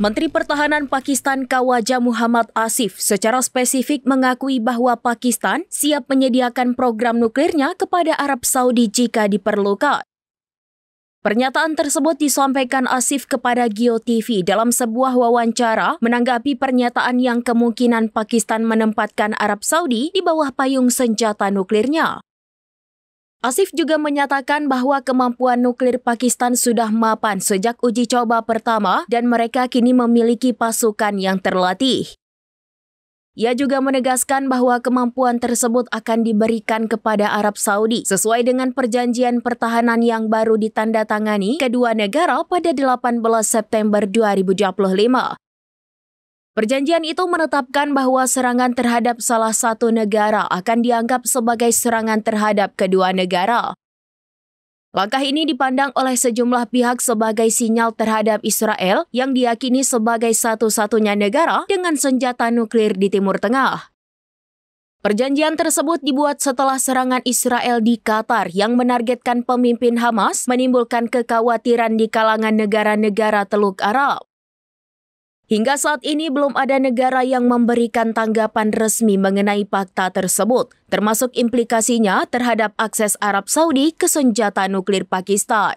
Menteri Pertahanan Pakistan Khawaja Muhammad Asif secara spesifik mengakui bahwa Pakistan siap menyediakan program nuklirnya kepada Arab Saudi jika diperlukan. Pernyataan tersebut disampaikan Asif kepada Geo TV dalam sebuah wawancara menanggapi pernyataan yang kemungkinan Pakistan menempatkan Arab Saudi di bawah payung senjata nuklirnya. Asif juga menyatakan bahwa kemampuan nuklir Pakistan sudah mapan sejak uji coba pertama dan mereka kini memiliki pasukan yang terlatih. Ia juga menegaskan bahwa kemampuan tersebut akan diberikan kepada Arab Saudi sesuai dengan perjanjian pertahanan yang baru ditandatangani kedua negara pada 18 September 2025. Perjanjian itu menetapkan bahwa serangan terhadap salah satu negara akan dianggap sebagai serangan terhadap kedua negara. Langkah ini dipandang oleh sejumlah pihak sebagai sinyal terhadap Israel yang diyakini sebagai satu-satunya negara dengan senjata nuklir di Timur Tengah. Perjanjian tersebut dibuat setelah serangan Israel di Qatar yang menargetkan pemimpin Hamas menimbulkan kekhawatiran di kalangan negara-negara Teluk Arab. Hingga saat ini belum ada negara yang memberikan tanggapan resmi mengenai fakta tersebut, termasuk implikasinya terhadap akses Arab Saudi ke senjata nuklir Pakistan.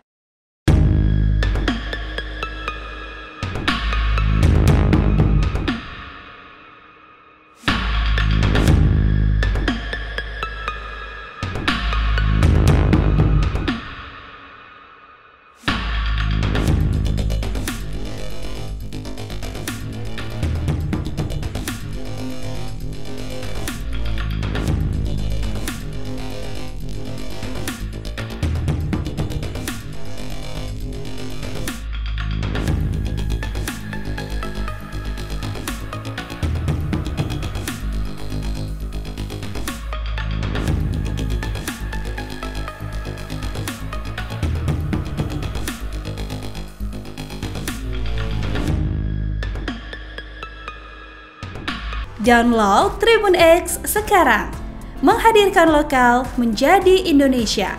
Download Tribun X sekarang, menghadirkan lokal menjadi Indonesia.